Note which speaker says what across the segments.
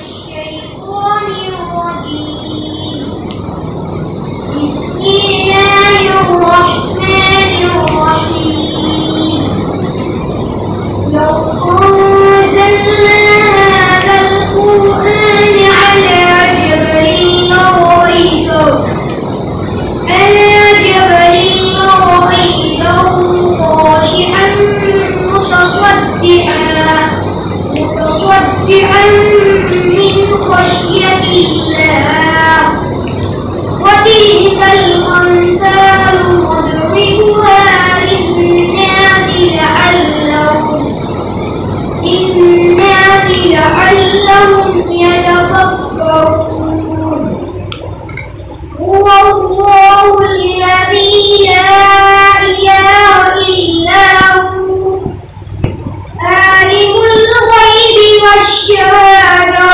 Speaker 1: الشيطان الرجيم بسم الله الرحمن الرحيم لو أنزلنا هذا القرآن على جبل لرأيته خاشعا متصدعا من خشية الله وتلك الأمثال نضربها للناس لعلهم يتفكرون هو الله الذي لا إله إلا هو عالم الغيب والشهادة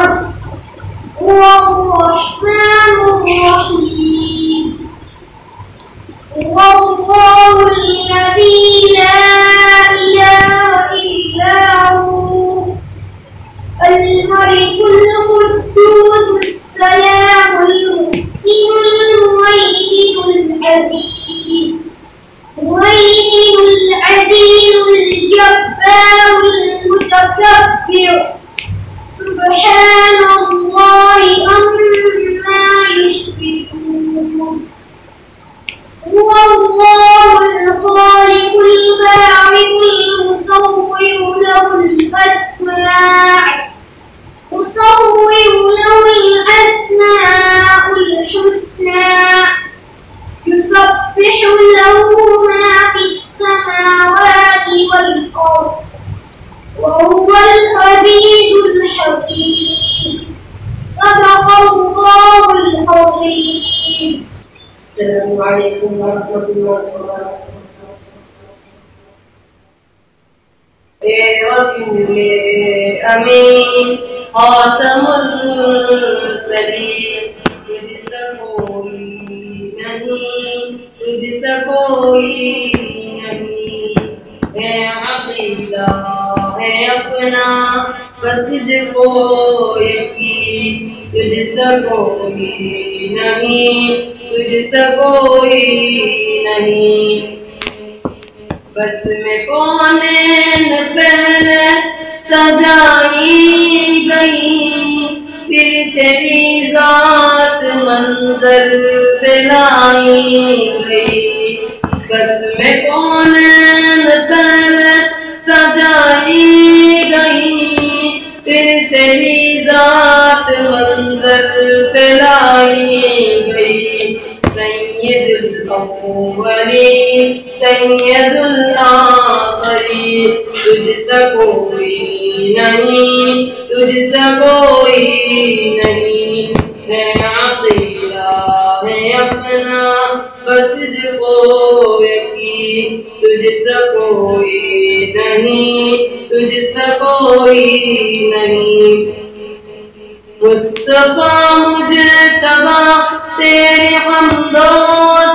Speaker 1: هو الرحمن الرحيم هو الله الذي لا إله إلا هو الملك القدوس السلام المؤمن المهيمن العزيز الجبار المتكبر سبحان الله عما يشركون هو الله الخالق البارئ المصور له الأسماء الحسنى يسبح له ما في السماوات والأرض وهو العزيز الحكيم صدق الله العظيم.
Speaker 2: السلام عليكم ورحمة الله وبركاته. رسول امین خاتم المرسلین تجھ سا کوئی نہیں ہے عقیدہ ہے اپنا بسد کو یقین تجھ سا کوئی نہیں بس میں کونین پہلے سجائی گئی پھر تیری ذات منظر پہ لائی گئی بس میں کونین پہلے سجائی گئی پھر تیری ذات منظر پہ لائی گئی سید الاولین سید الآخرین تجھ سا کوئی نہیں ہے عقیدہ ہے اپنا بس کو یقین تجھ سا کوئی نہیں مصطفیٰ مجتبیٰ تیری حمد و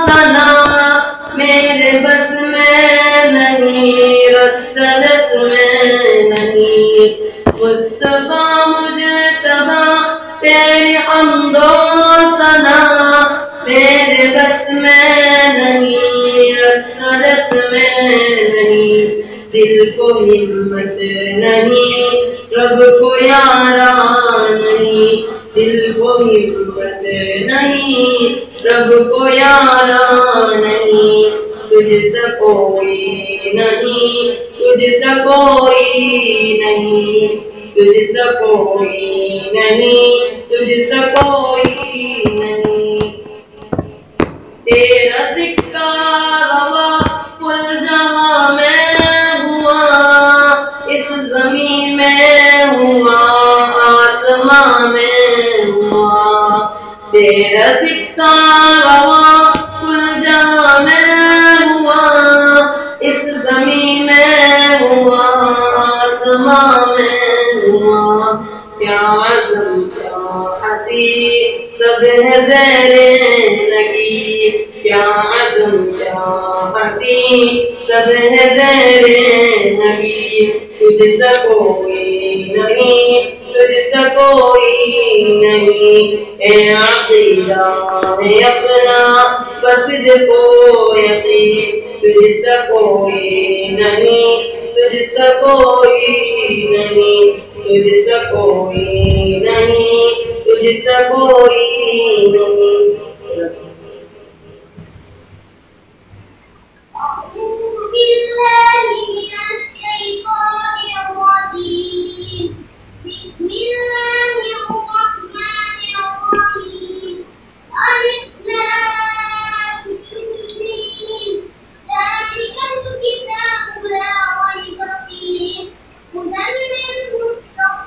Speaker 2: ثنا میرے بس میں نہیں رس میں نہیں مصطفیٰ مجتبیٰ تیری حمد و ثنا میرے بس میں نہیں رس میں نہیں دل کو ہمت نہیں رب کو یاران نہیں دل کو ہمت نہیں رب کو یاران نہیں تجھ سا کوئی نہیں تیرا سکہ روا کل جہاں میں ہوا اس زمین میں ہوا آسمان میں ہوا تیرا سکہ روا کل جہاں میں ہوا اس زمین میں ہوا آسمان میں ہوا کیا عزم کیا حسین سب ہے زیر نگیر کیا عزم کیا حسین سب ہے زیر نگیر تجھ سا کوئی نہیں نہیں، اے عقیدہ ہے اپنا بس کو یقین، تجھ سے کوئی نہیں، تجھ سے کوئی نہیں، تجھ سے کوئی نہیں، تجھ سے کوئی نہیں۔
Speaker 1: أعوذ بالله من الشيطان الرجيم. بسم الله الرحمن الرحيم. ألف لام ميم. ذلك الكتاب لا ريب فيه هدى للمتقين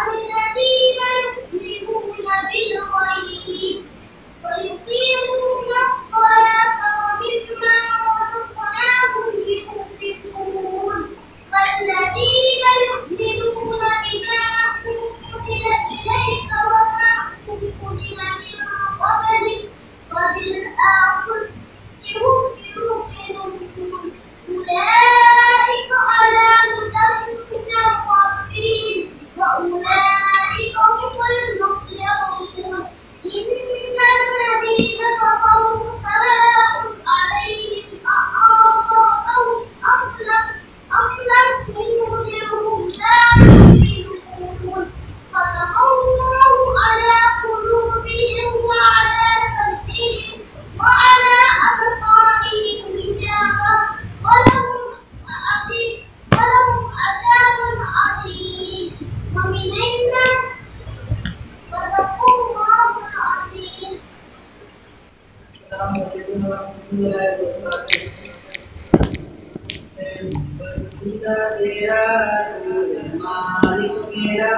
Speaker 1: الذين يؤمنون بالغيب ويقيمون الصلاة ومما رزقناهم ينفقون والذين يؤمنون بما أنزل إليك وما أنزل من قبلك وبالآخرة هم يوقنون أولئك على هدى من ربهم وأولئك هم المفلحون. إن الذين كفروا سواء عليهم أأنذرتهم أم لم تنذرهم لا يؤمنون. ختم الله على قلوبهم وعلى سمعهم وعلى أبصارهم غشاوة ولهم عذاب عظيم. ومن الناس صدق الله العظيم.
Speaker 3: السلام علیکم ورحمۃ اللہ وبرکاتہ۔ خدا تیرا مالک میرا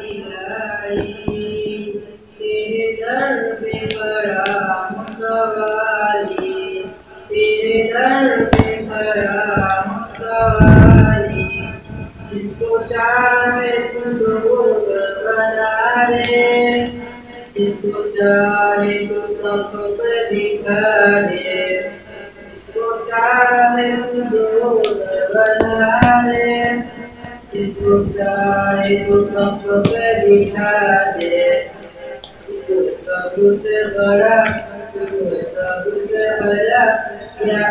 Speaker 3: یا الہی، تیرے در پہ بڑا متوالی، تیرے در پہ بڑا متوالی، جس کو چاہے تو دوست بنا لے، جس کو چاہے تو سب پہ دکھا دے، جس کو چاہے تو دوست بنا لے، جس کو چاہے تو سب پہ دکھا دے۔ تو سب سے بڑا، تو سب سے بڑا یا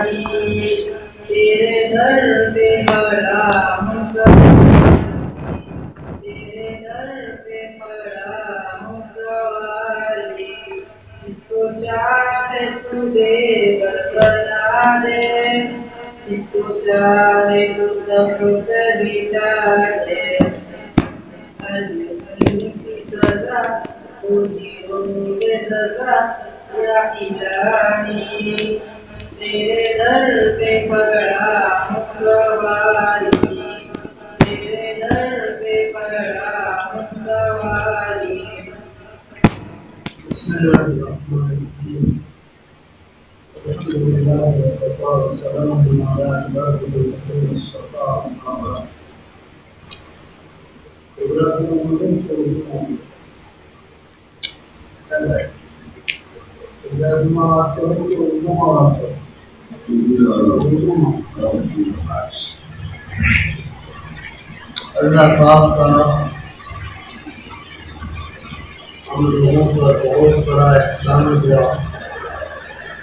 Speaker 3: الہی، تیرے در پہ بڑا تیرے در پہ بڑا متوالی، جس کو چاہے تو دے کر بنا دے، جس کو چاہے تو سب پہ بٹھا دے۔ کی سزا تجھی ہو بے سزا یا الہی، تیرے در پہ بڑا متوالی، تیرے در پہ بڑا متوالی۔
Speaker 4: بسم اللہ الرحمن الرحیم۔ الحمد للہ وکفیٰ وسلام علی عبادہ الذین اصطفیٰ، اما بعد۔ حضرات مومنین کو اللہ پاک کا ہم لوگوں پر بہت بڑا احسان ہوا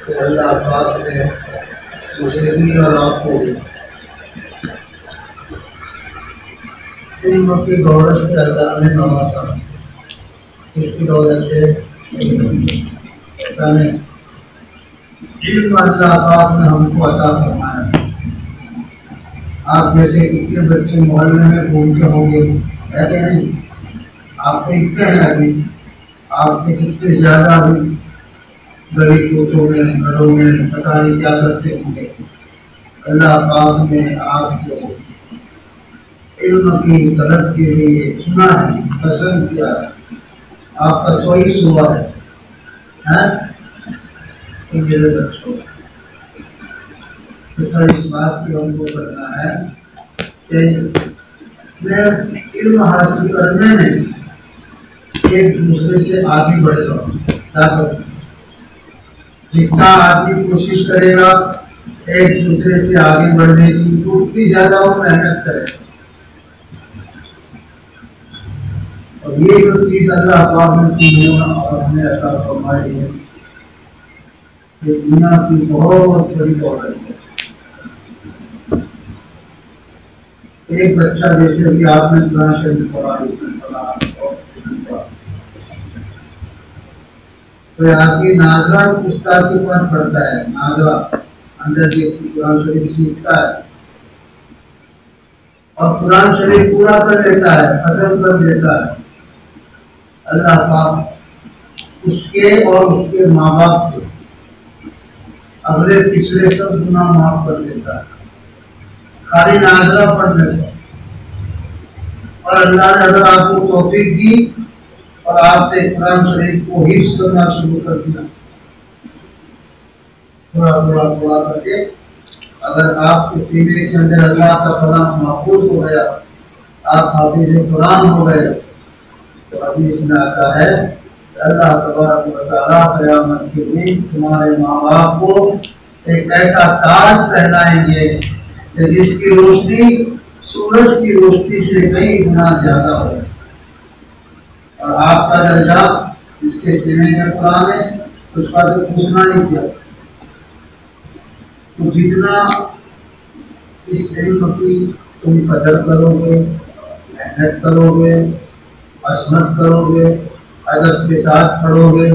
Speaker 4: کہ اللہ پاک نے مجھے بھی اور آپ کو علم کی دولت سے اللہ نے نوازا۔ اس کی دولت سے ایسا نہیں، علم اللہ پاک نے ہم کو عطا فرمایا۔ آپ جیسے کتنے بچے محلے میں گھومتے ہوں گے، ہے کہ نہیں؟ آپ دیکھتے ہیں ابھی آپ سے کتنے زیادہ بھی گلی کوچوں میں گھروں میں پتہ نہیں کیا کرتے ہوں گے۔ اللہ پاک نے آپ کو علم کی طلب کے لیے چنا ہے، پسند کیا ہے، آپ کا چوائس ہوا ہے۔ میرے بچوں، فکر اس بات کی ہم کو کرنا ہے کہ میں علم حاصل کرنے میں ایک دوسرے سے آگے بڑھتا ہوں۔ جتنا آدمی کوشش کرے گا ایک دوسرے سے آگے بڑھنے کی، تو اتنی زیادہ وہ محنت کرے۔ اور یہ جو چیز اللہ پاک نے تمہیں اور ہمیں عطا فرمائی ہے یہ دنیا کی بہت بڑی دولت ہے۔ ایک بچہ جیسے کہ آپ نے قرآن شریف پڑھا تو آپ کی ناظرہ استاد کے پاس پڑھتا ہے، ناظرہ اندر سے قرآن شریف سیکھتا ہے اور قرآن شریف پورا کر لیتا ہے، ختم کر دیتا ہے، اللہ پاک اس کے اور اس کے ماں باپ کے اگلے پچھلے سب گناہ معاف کر دیتا ہے، خالی ناظرہ پڑھنے کا۔ اور اللہ نے اگر آپ کو توفیق دی اور آپ نے قرآن شریف کو حفظ کرنا شروع کر دیا تھوڑا تھوڑا تھوڑا کر کے، اگر آپ کے سینے کے اندر اللہ کا کلام محفوظ ہو گیا، آپ حافظ قرآن ہو گئے، تو حدیث میں آتا ہے کہ اللہ تبارک و تعالیٰ قیامت کے دن تمہارے ماں باپ کو ایک ایسا تاج پہنائیں گے کہ جس کی روشنی سورج کی روشنی سے کئی گنا زیادہ ہو، اور آپ کا درجہ جس کے سینے میں قرآن ہے اس کا تو پوچھنا نہیں کیا۔ تو جتنا اس علم کی تم قدر کرو گے، محنت کرو گے، عظمت کرو گے، ادب کے ساتھ پڑھو گے،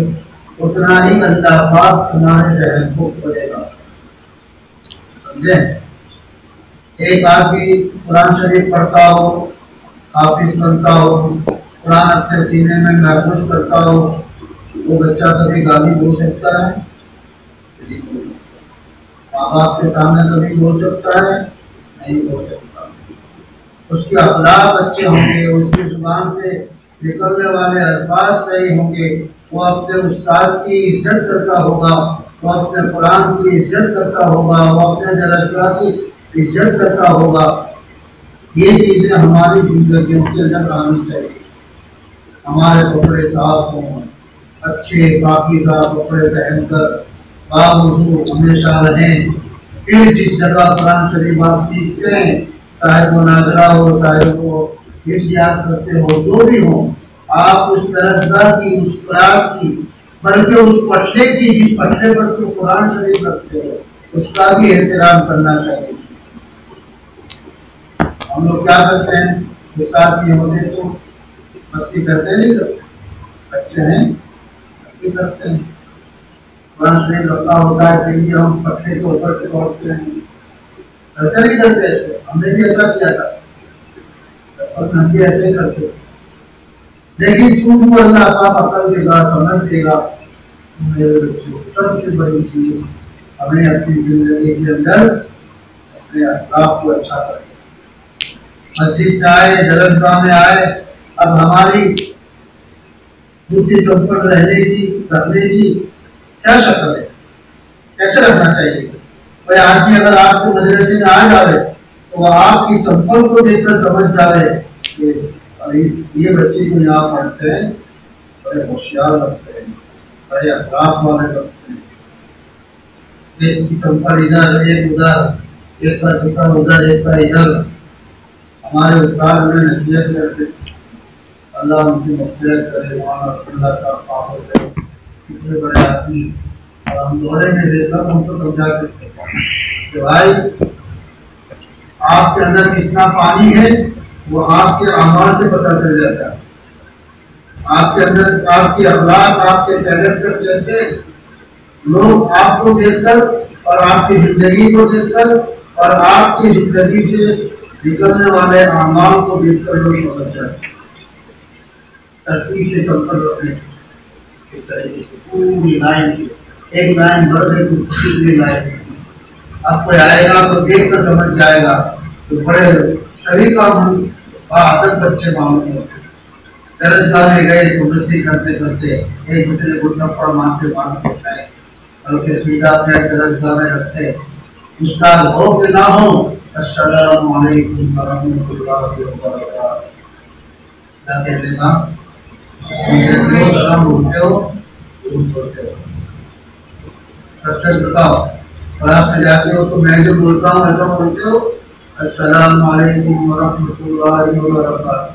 Speaker 4: اتنا ہی اللہ پاک تمہارے ذہن کو کھولے گا، سمجھیں؟ ایک آدمی قرآن شریف پڑھتا ہو، حافظ بنتا ہو، قرآن اپنے سینے میں محفوظ کرتا ہو، وہ بچہ کبھی گالی بول سکتا ہے؟ نہیں بول سکتا۔ ماں باپ کے سامنے کبھی بول سکتا ہے؟ نہیں بول سکتا۔ اس کے اخلاق اچھے ہوں گے، اس کی زبان سے نکلنے والے الفاظ صحیح ہوں گے، وہ اپنے استاد کی عزت کرتا ہوگا، وہ اپنے قرآن کی عزت کرتا ہوگا، وہ اپنے درسگاہ کی عزت کرتا ہوگا۔ یہ چیزیں ہماری زندگیوں کے اندر آنی چاہیے۔ ہمارے کپڑے صاف ہوں، اچھے پاکیزہ کپڑے پہن کر باوضو ہمیشہ رہیں، پھر جس جگہ قرآن شریف آپ سیکھتے ہیں، چاہے وہ ناظرہ ہو، چاہے وہ حفظ یاد کرتے ہو، جو بھی ہو، آپ اس درسگاہ کی، اس کلاس کی، بلکہ اس پٹھے کی جس پٹھے پر تو قرآن شریف رکھتے ہو اس کا بھی احترام کرنا چاہیے۔ ہم لوگ کیا کرتے ہیں؟ استاد کی ہوتے تو مستی کرتے نہیں کرتے، بچے ہیں مستی کرتے ہیں، قرآن شریف رکھا ہوتا ہے پھر بھی ہم پٹھے کے اوپر سے لوٹتے ہیں، کرتے نہیں کرتے ایسے؟ ہم نے بھی ایسا کیا تھا اور ہم بھی ایسے ہی کرتے، لیکن چونکہ اللہ پاک عقل دے گا، سمجھ دے گا، میرے بچوں سب سے بڑی چیز ہمیں اپنی زندگی کے اندر اپنے اخلاق کو اچھا کرنا۔ مسجد میں آئے، درسگاہ میں آئے، اب ہماری جوتی چپل رہنے کی، رکھنے کی کیا شکل ہے؟ کیسے رکھنا چاہیے؟ کوئی آدمی اگر آپ کے مدرسے میں آ جائے تو وہ آپ کی چپل کو دیکھ کر سمجھ جائے کہ یہ بچے کو یہاں پڑھتے ہیں، بڑے ہوشیار لگتے ہیں، بڑے اخلاق والے لگتے ہیں۔ ایک کی چپل ادھر، ایک ادھر، ایک کا جوتا ادھر، ایک کا ادھر۔ ہمارے استاد ہمیں نصیحت کرتے، اللہ ان کی مغفرت کرے، مولانا عبداللہ صاحب پاک ہوتے اتنے بڑے آدمی، اور ہم دورے میں دیکھ کر ہم کو سمجھا کرتے کہ بھائی آپ کے اندر کتنا پانی ہے وہ آپ کے اعمال سے پتہ چل جاتا ہے، آپ کے اندر آپ کے اخلاق، آپ کے کیریکٹر جیسے لوگ آپ کو دیکھ کر اور آپ کی زندگی کو دیکھ کر اور آپ کی زندگی سے نکلنے والے اعمال کو دیکھ کر لوگ سمجھ جائیں۔ ترتیب سے چپل رکھنے اس طریقے سے پوری لائن سے، ایک لائن بڑھ گئی تو دوسری لائن، اب کوئی آئے گا تو دیکھ کر سمجھ جائے گا، تو بڑے صحیح کام عادت بچے معلوم ہوتے۔ درسگاہ میں گئے تو مستی کرتے کرتے ایک دوسرے کو تھپڑ مارتے مارتے جائے، بلکہ سیدھا اپنے درسگاہ میں رکھتے، استاد ہو کہ نہ ہو، السلام علیکم ورحمۃ اللہ وبرکاتہ، کیا کہتے گا؟ سلام بولتے ہو، بولتے ہو، سچ بتاؤ، کلاس میں جاتے ہو تو میں جو بولتا ہوں ایسا بولتے ہو؟ السلام علیکم ورحمۃ اللہ وبرکاتہ،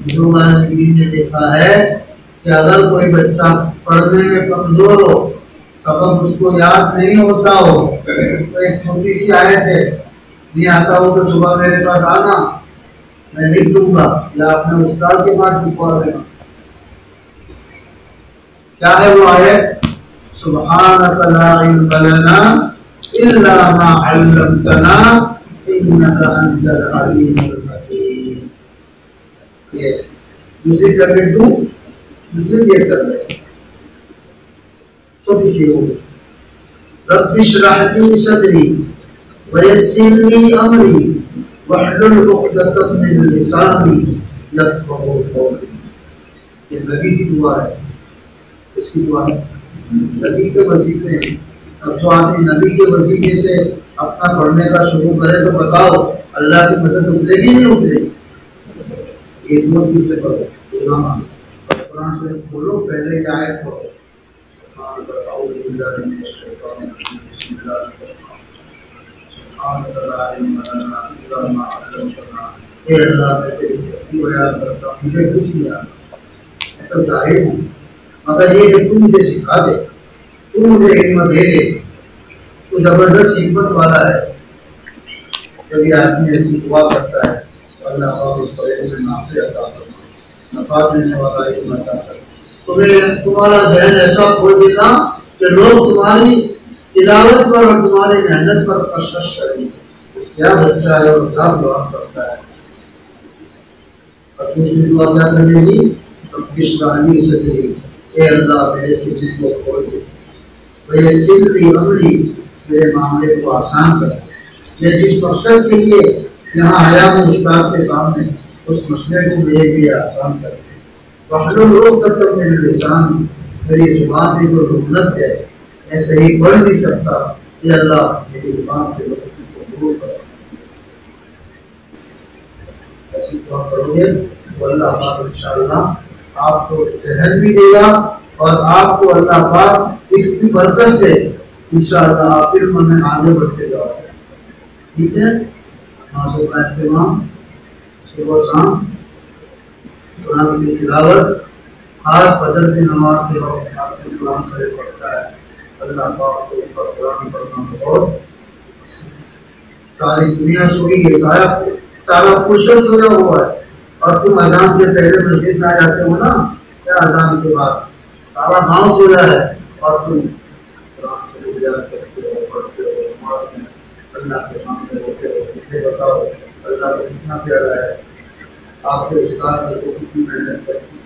Speaker 4: بزرگان دین نے دیکھا ہے کہ اگر کوئی بچہ پڑھنے میں کمزور ہو، سبق اس کو یاد نہیں ہوتا ہو، تو ایک چھوٹی سی آیت ہے، نہیں آتا ہو تو صبح میرے پاس آنا، میں لکھ دوں گا یا اپنے استاد کے پاس لکھوا دینا۔ کیا ہے وہ آیت؟ سبحانک لا علم لنا الا ما علمتنا انک انت العلیم الحکیم۔ یہ دوسری ٹیبلٹ دوں، دوسری یہ ٹیبلٹ چھوٹی سی ہوگی، رب اشرح لی صدری ویسر لی امری واحلل عقدۃ من لسانی یفقہوا قولی۔ یہ نبی کی دعا ہے، اس کی دعا ہے، نبی کے وظیفے ہیں۔ اب جو آدمی نبی کے وظیفے سے اپنا پڑھنے کا شروع کرے تو بتاؤ اللہ کی مدد اترے گی نہیں اترے گی؟ یہ دو چیزیں پڑھو، قرآن سے کھولو، پہلے یہ آیت پڑھو، اعوذ باللہ من الشیطان الرجیم، بسم اللہ الرحمن الرحیم، سبحانک لا علم لنا الا ما علمتنا۔ اے اللہ میں تیری تسبیح بیان کرتا ہوں، مجھے کچھ نہیں آتا، میں تو جاہل ہوں، مگر یہ کہ تو مجھے سکھا دے، تو مجھے علم دے دے۔ تو زبردست حکمت والا ہے، جب یہ آدمی ایسی دعا کرتا ہے تو اللہ پاک اس کو علم نافع عطا فرمائے، نفع دینے والا علم عطا کرے۔ تمہارا ذہن ایسا کھول دینا کہ لوگ تمہاری تلاوت پر اور تمہاری محنت پر کشش کریں گے، کیا بچہ ہے اور کیا دعا کرتا ہے۔ اور دوسری دعا کیا کرنے گی؟ رب اشرح لی صدری، اے اللہ میرے سینے کو کھول دے، ویسر لی امری، میرے معاملے کو آسان کر۔ میں جس مقصد کے لیے یہاں آیا ہوں استاد کے سامنے، اس مسئلے کو میرے لیے آسان کر دے۔ واحلل عقدۃ من لسانی، میری زبان میں جو رکنت ہے، میں صحیح پڑھ نہیں سکتا، اے اللہ میری زبان کے رکنت کو دور کر۔ ایسی دعا کرو گے تو اللہ پاک انشاءاللہ آپ کو ذہن بھی دے گا، اور آپ کو اللہ پاک اس کی برکت سے انشاءاللہ آپ علم میں آگے بڑھتے جاؤ گے۔ ٹھیک ہے، نمازوں کا اہتمام صبح شام، قرآن کی تلاوت، خاص فجر کی نماز کے وقت آپ کے قرآن شریف پڑھتا ہے، اللہ پاک کو اس پر قرآن پڑھنا بہت۔ ساری دنیا سوئی ہے، سارا پرشر سویا ہوا ہے، اور تم اذان سے پہلے مسجد میں آ جاتے ہو نا، کیا اذان کے بعد سارا گاؤں سویا ہے، اور تم قرآن شریف یاد کرتے ہو، پڑھتے ہو، نماز میں اللہ کے سامنے ہوتے ہو۔ مجھے بتاؤ اللہ کو کتنا پیارا ہے، آپ کے استاد نے تو کتنی محنت کرتی۔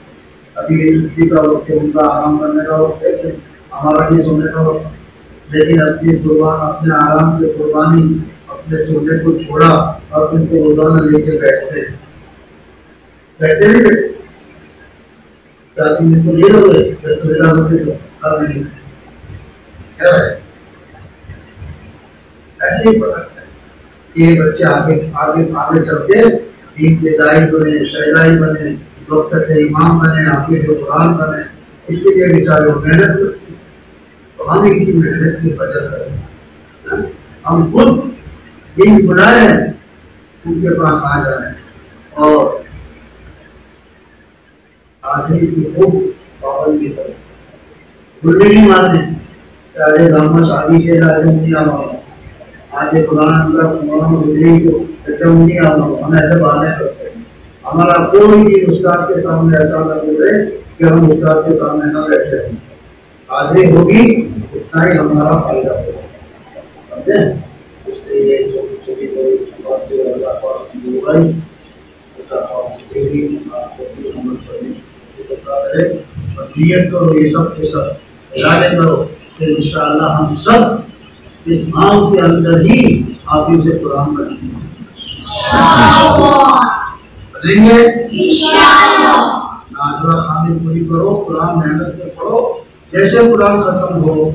Speaker 4: ابھی یہ چھٹی کا وقت ہے، ان کا آرام کرنے کا وقت ہے، کہ ہمارا بھی سونے کا وقت، لیکن اپنے آرام کی قربانی، اپنے سونے کو چھوڑا اور ان کو روزانہ لے کے بیٹھتے نہیں بیٹھتے؟ کیا تم ان کو لے لو گے 10,000 روپے سے؟ نہیں، ایسے ہی پڑھا ہے یہ بچے آگے چل کے دین کے داعی بنے، شہدائی بنے، وقت کے امام بنے، حافظ قرآن بنے۔ اس کے لیے بیچارے محنت کرتے، تو ہم ان کی محنت کی قدر کریں۔ ہم خود دین بلائے ہیں، ان کے پاس آ جائیں اور حاضری کی خوب پابندی کریں، گلی نہیں مارنے کہ آج گاؤں شادی سے آج نہیں آنا، آج پرانا گزری کو نہیں آنا، ہم ایسے بہانے کرتے ہیں۔ ہمارا کوئی بھی استاد کے سامنے ایسا نہ گزرے کہ ہم استاد کے سامنے نہ بیٹھے ہیں، حاضری ہوگی اتنا ہی ہمارا فائدہ ہوگا۔ سمجھے؟ اس لیے چھوٹی چھوٹی بات جو اللہ پاک کی ہوگی، اللہ پاک سے بھی آپ کو بھی عمل کرنے کی بتا رہے، اور نیت کرو یہ سب کے سب ارادے کرو کہ انشاءاللہ ہم سب اس گاؤں کے اندر ہی حافظ قرآن بنیں گے۔ بنیں گے انشاءاللہ۔ ناظرہ خانی پوری کرو، قرآن محنت سے پڑھو، جیسے قرآن ختم ہو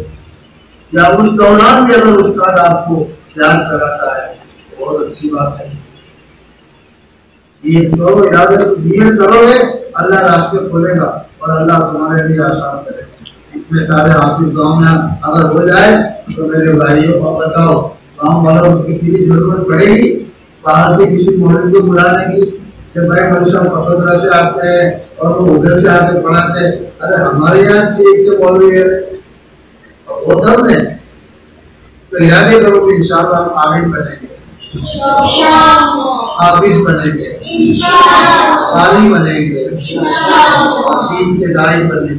Speaker 4: یا اس دوران بھی اگر استاد آپ کو یاد کراتا ہے تو بہت اچھی بات ہے۔ نیت کرو، ارادہ نیت کرو گے اللہ راستے کھولے گا اور اللہ تمہارے لیے آسان کرے گا۔ اتنے سارے حافظ گاؤں میں اگر ہو جائے تو میرے بھائیوں کو بتاؤ، گاؤں والوں کو کسی کی ضرورت پڑے گی باہر سے کسی مولوی کو بلانے کی؟ جب بھائی مولوی صاحب پفدرا سے آتے ہیں اور وہ ادھر سے آگے پڑھاتے ہیں، ارے ہمارے یہاں ٹھیک کے مولوی ہے وہ درد ہے، تو یاد ہی کرو کہ انشاءاللہ ہم عالم بنیں گے، حافظ بنیں گے، قاری بنیں گے، دین کے داعی بنیں گے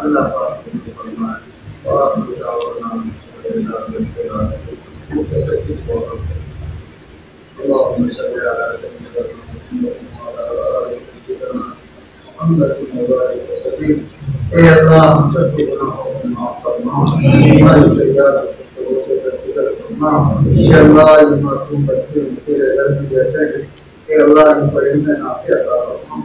Speaker 4: اللہ پاک کو فرمائے اور اللهم صل على سيدنا محمد وعلى آل سيدنا محمد وبارك وسلم. اے اللہ ہم سب کے گناہوں کو معاف فرما، ہماری سیئات کو سے درگزر فرما. اے اللہ یہ معصوم بچے تیرے در میں بیٹھے ہیں، اے اللہ ان پر علم نافع عطا فرما،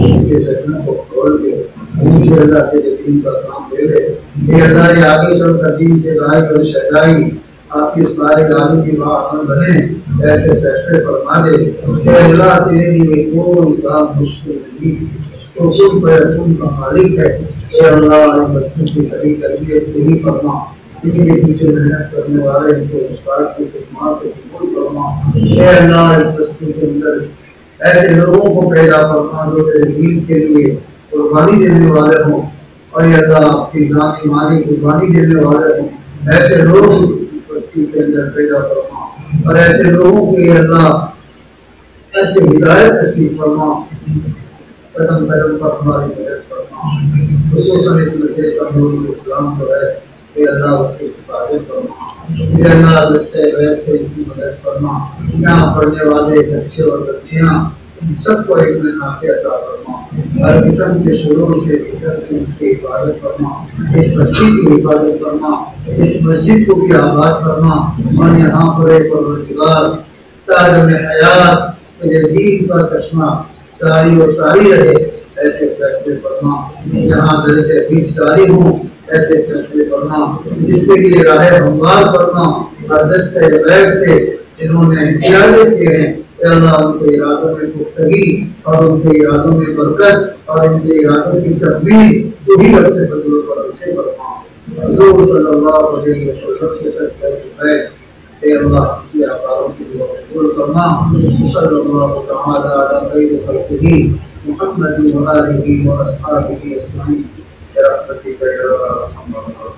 Speaker 4: ان کے ذہنوں کو کھول دے، ان سے اللہ کے دین کا کام لے لے. اے اللہ یہ آگے چل کر دین کے رائے اور شہدائی آپ کی اس بارے عالم کی بات نہ بنے، ایسے فیصلے فرما دے. اے اللہ تیرے لیے کوئی کام مشکل نہیں، تو کن فیکون کا مالک ہے. اے اللہ ان بچوں کی صحیح تربیت پوری فرما، ان کے پیچھے محنت کرنے والے ان کو اس بات کی خدمات کو قبول فرما. اے اللہ اس بستی کے اندر ایسے لوگوں کو پیدا فرما جو تیرے دین کے لیے قربانی دینے والے ہوں، اور اے اللہ اپنی ذاتی مالی قربانی دینے والے ہوں. ایسے لوگ بستی کے اندر پیدا فرما، اور ایسے لوگوں کے اللہ ایسے ہدایت نصیب فرما، قدم قدم پر ہماری مدد فرما. خصوصاً اس مجلس نور الاسلام کو ہے، اے اللہ اس کی حفاظت فرما. اے اللہ دستے غیب سے ان کی مدد فرما. یہاں پڑھنے والے بچے اور بچیاں سب کو علم نافع عطا فرما. ہر قسم کے شرور سے فکر سے ان کی حفاظت فرما. اس مسجد کی حفاظت فرما، اس مسجد کو بھی آباد فرما. اور یہاں پر ایک پروردگار تاج میں حیات تیرے دین کا چشمہ جاری و ساری رہے، ایسے فیصلے فرما. جہاں درجے حفظ جاری ہوں ایسے فیصلے فرما. جس کے لیے راہ ہموار فرما. اور دستے غیب سے جنہوں نے ارادے کیے ہیں، اے اللہ ان کے ارادوں میں پختگی اور ان کے ارادوں میں برکت اور ان کے ارادوں کی تکمیل تو ہی رکھتے بدلوں پر اسے فرما. حضور صلی اللہ علیہ وسلم کے ساتھ اے اللہ اسی اعمالوں کی دعا قبول فرما. صلی اللہ تعالی علی خیر خلقہ محمد و آلہ و اصحابہ اجمعین برحمتک یا ارحم الراحمین.